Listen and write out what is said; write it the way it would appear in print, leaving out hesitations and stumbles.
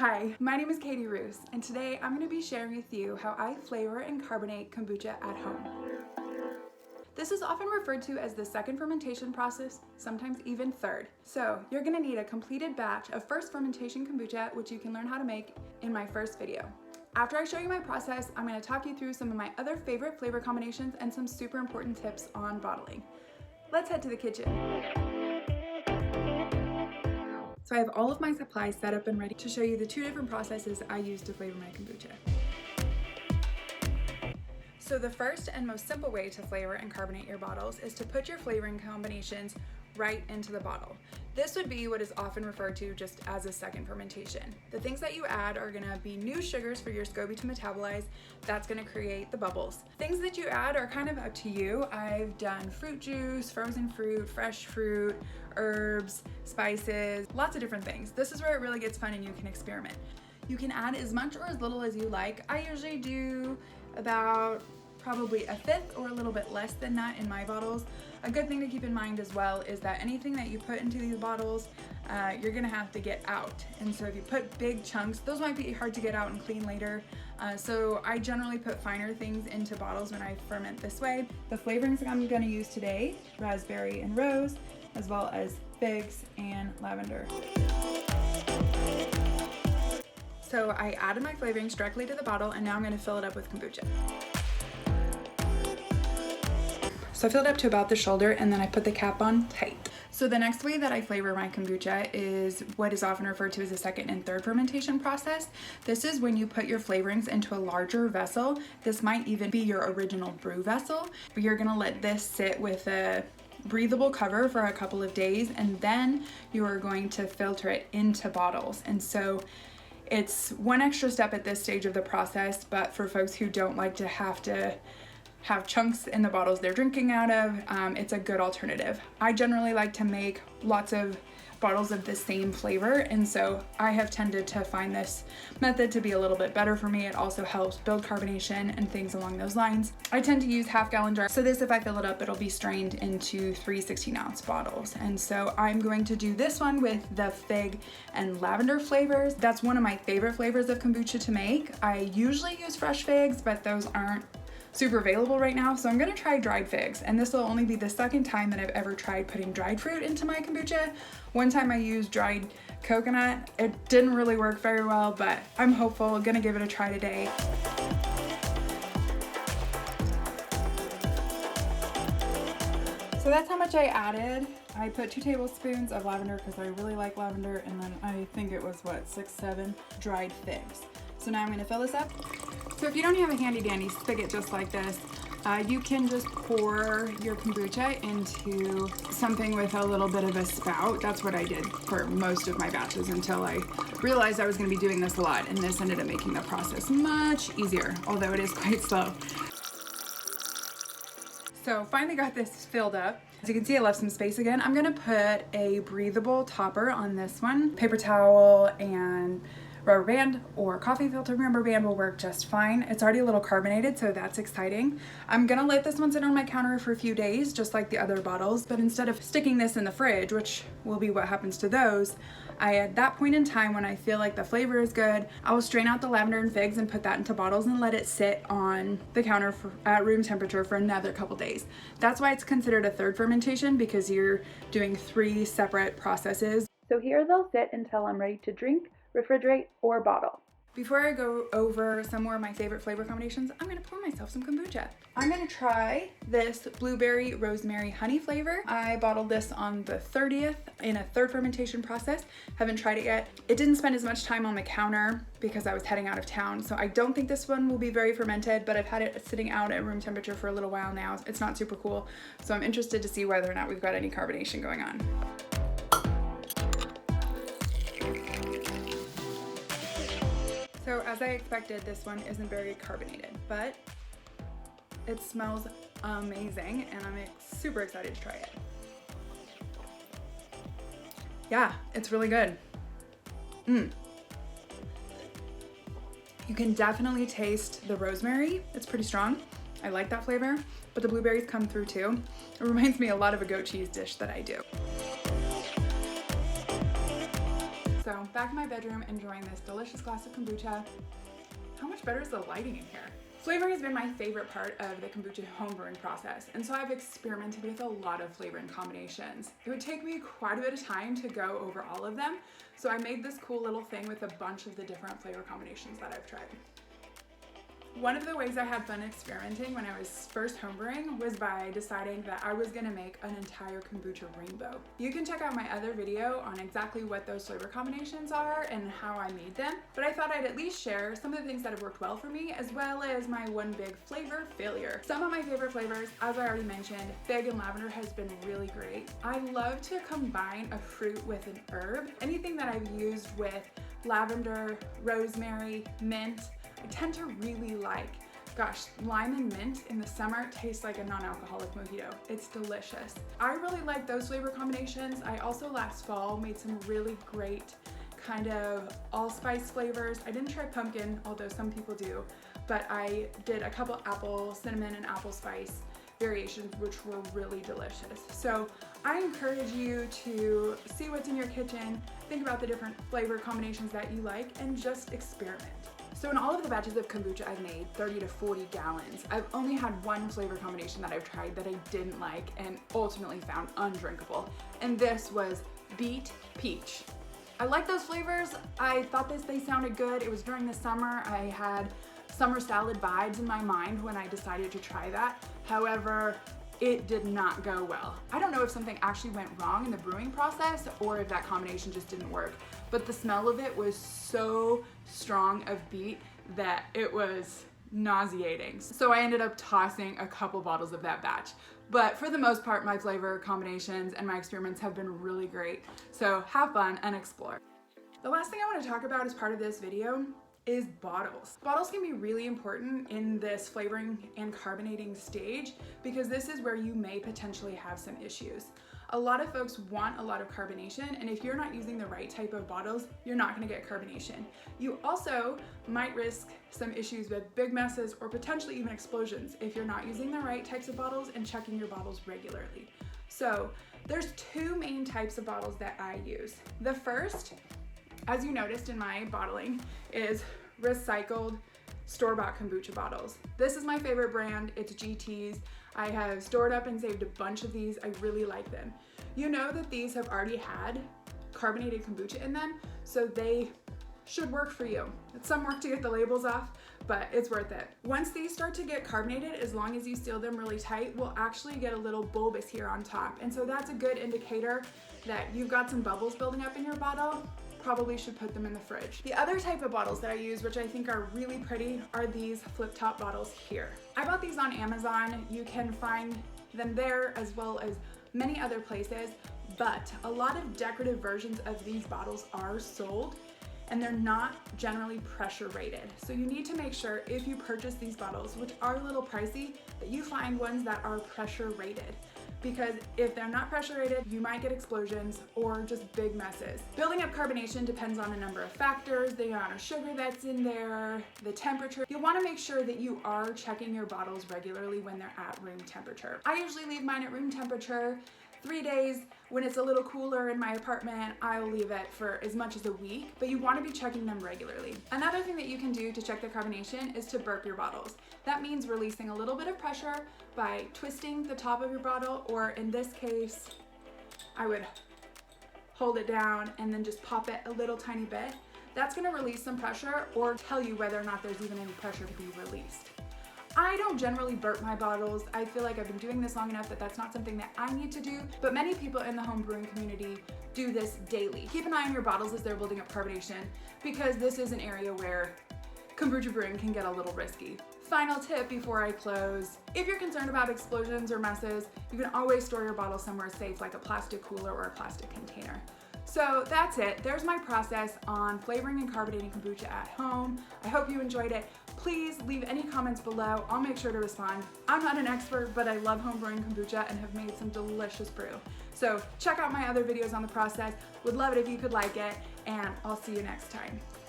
Hi, my name is KaityRoos, and today I'm going to be sharing with you how I flavor and carbonate kombucha at home. This is often referred to as the second fermentation process, sometimes even third. So you're going to need a completed batch of first fermentation kombucha, which you can learn how to make in my first video. After I show you my process, I'm going to talk you through some of my other favorite flavor combinations and some super important tips on bottling. Let's head to the kitchen. So I have all of my supplies set up and ready to show you the two different processes I use to flavor my kombucha. So the first and most simple way to flavor and carbonate your bottles is to put your flavoring combinations right into the bottle. This would be what is often referred to just as a second fermentation. The things that you add are gonna be new sugars for your SCOBY to metabolize. That's gonna create the bubbles. Things that you add are kind of up to you. I've done fruit juice, frozen fruit, fresh fruit, herbs, spices, lots of different things. This is where it really gets fun and you can experiment. You can add as much or as little as you like. I usually do about probably a fifth or a little bit less than that in my bottles. A good thing to keep in mind as well is that anything that you put into these bottles, you're gonna have to get out. And so if you put big chunks, those might be hard to get out and clean later. So I generally put finer things into bottles when I ferment this way. The flavorings I'm gonna use today, raspberry and rose, as well as figs and lavender. So I added my flavorings directly to the bottle and now I'm gonna fill it up with kombucha. So I filled it up to about the shoulder and then I put the cap on tight. So the next way that I flavor my kombucha is what is often referred to as the second and third fermentation process. This is when you put your flavorings into a larger vessel. This might even be your original brew vessel, but you're gonna let this sit with a breathable cover for a couple of days and then you are going to filter it into bottles. And so it's one extra step at this stage of the process, but for folks who don't like to have chunks in the bottles they're drinking out of, it's a good alternative. I generally like to make lots of bottles of the same flavor, and so I have tended to find this method to be a little bit better for me. It also helps build carbonation and things along those lines. I tend to use half-gallon jars, so this, if I fill it up, it'll be strained into 3 16-ounce bottles. And so I'm going to do this one with the fig and lavender flavors. That's one of my favorite flavors of kombucha to make. I usually use fresh figs, but those aren't super available right now, so I'm gonna try dried figs, and this will only be the second time that I've ever tried putting dried fruit into my kombucha. One time I used dried coconut. It didn't really work very well, but I'm hopeful. Gonna give it a try today. So that's how much I added. I put 2 tablespoons of lavender because I really like lavender, and then I think it was what, 6, 7 dried figs. So now I'm gonna fill this up. So if you don't have a handy dandy spigot just like this, you can just pour your kombucha into something with a little bit of a spout. That's what I did for most of my batches until I realized I was gonna be doing this a lot, and this ended up making the process much easier, although it is quite slow. So finally got this filled up. As you can see, I left some space again. I'm gonna put a breathable topper on this one. Paper towel and rubber band or coffee filter rubber band will work just fine. It's already a little carbonated, so that's exciting. I'm gonna let this one sit on my counter for a few days, just like the other bottles, but instead of sticking this in the fridge, which will be what happens to those, at that point in time when I feel like the flavor is good, I will strain out the lavender and figs and put that into bottles and let it sit on the counter at room temperature for another couple days. That's why it's considered a third fermentation, because you're doing 3 separate processes. So here they'll sit until I'm ready to drink, refrigerate, or bottle. Before I go over some more of my favorite flavor combinations, I'm gonna pour myself some kombucha. I'm gonna try this blueberry rosemary honey flavor. I bottled this on the 30th in a third fermentation process. Haven't tried it yet. It didn't spend as much time on the counter because I was heading out of town, so I don't think this one will be very fermented, but I've had it sitting out at room temperature for a little while now. It's not super cool, so I'm interested to see whether or not we've got any carbonation going on. So as I expected, this one isn't very carbonated, but it smells amazing and I'm super excited to try it. Yeah, it's really good. You can definitely taste the rosemary. It's pretty strong. I like that flavor, but the blueberries come through too. It reminds me a lot of a goat cheese dish that I do. So that's back in my bedroom enjoying this delicious glass of kombucha. How much better is the lighting in here? Flavoring has been my favorite part of the kombucha homebrewing process, and so I've experimented with a lot of flavoring combinations. It would take me quite a bit of time to go over all of them, so I made this cool little thing with a bunch of the different flavor combinations that I've tried. One of the ways I had fun experimenting when I was first homebrewing was by deciding that I was going to make an entire kombucha rainbow. You can check out my other video on exactly what those flavor combinations are and how I made them, but I thought I'd at least share some of the things that have worked well for me, as well as my one big flavor failure. Some of my favorite flavors, as I already mentioned, fig and lavender has been really great. I love to combine a fruit with an herb. Anything that I've used with lavender, rosemary, mint, I tend to really like. Gosh, lime and mint in the summer tastes like a non-alcoholic mojito. It's delicious. I really like those flavor combinations. I also last fall made some really great kind of allspice flavors. I didn't try pumpkin, although some people do, but I did a couple apple, cinnamon, and apple spice variations, which were really delicious. So I encourage you to see what's in your kitchen, think about the different flavor combinations that you like, and just experiment. So in all of the batches of kombucha I've made, 30 to 40 gallons, I've only had one flavor combination that I've tried that I didn't like and ultimately found undrinkable, and this was beet peach. I like those flavors. I thought they sounded good. It was during the summer. I had summer salad vibes in my mind when I decided to try that. However, it did not go well. I don't know if something actually went wrong in the brewing process or if that combination just didn't work, but the smell of it was so strong of beet that it was nauseating. So I ended up tossing a couple bottles of that batch. But for the most part, my flavor combinations and my experiments have been really great. So have fun and explore. The last thing I want to talk about as part of this video is bottles. Bottles can be really important in this flavoring and carbonating stage because this is where you may potentially have some issues. A lot of folks want a lot of carbonation, and if you're not using the right type of bottles, you're not going to get carbonation. You also might risk some issues with big messes or potentially even explosions if you're not using the right types of bottles and checking your bottles regularly. So there's two main types of bottles that I use. The first, as you noticed in my bottling, is recycled store-bought kombucha bottles. This is my favorite brand. It's GT's. I have stored up and saved a bunch of these. I really like them. You know that these have already had carbonated kombucha in them, so they should work for you. It's some work to get the labels off, but it's worth it. Once these start to get carbonated, as long as you seal them really tight, we'll actually get a little bulbous here on top. And so that's a good indicator that you've got some bubbles building up in your bottle. Probably should put them in the fridge. The other type of bottles that I use, which I think are really pretty, are these flip top bottles here. I bought these on Amazon. You can find them there as well as many other places, but a lot of decorative versions of these bottles are sold and they're not generally pressure rated. So you need to make sure if you purchase these bottles, which are a little pricey, that you find ones that are pressure rated. Because if they're not pressure rated, you might get explosions or just big messes. Building up carbonation depends on a number of factors, the amount of sugar that's in there, the temperature. You'll want to make sure that you are checking your bottles regularly when they're at room temperature. I usually leave mine at room temperature 3 days. When it's a little cooler in my apartment, I'll leave it for as much as a week, but you want to be checking them regularly. Another thing that you can do to check the carbonation is to burp your bottles. That means releasing a little bit of pressure by twisting the top of your bottle, or in this case, I would hold it down and then just pop it a little tiny bit. That's going to release some pressure or tell you whether or not there's even any pressure to be released. I don't generally burp my bottles. I feel like I've been doing this long enough that that's not something that I need to do, but many people in the home brewing community do this daily. Keep an eye on your bottles as they're building up carbonation, because this is an area where kombucha brewing can get a little risky. Final tip before I close: if you're concerned about explosions or messes, you can always store your bottle somewhere safe, like a plastic cooler or a plastic container. So that's it. There's my process on flavoring and carbonating kombucha at home. I hope you enjoyed it. Please leave any comments below. I'll make sure to respond. I'm not an expert, but I love homebrewing kombucha and have made some delicious brew. So check out my other videos on the process. Would love it if you could like it, and I'll see you next time.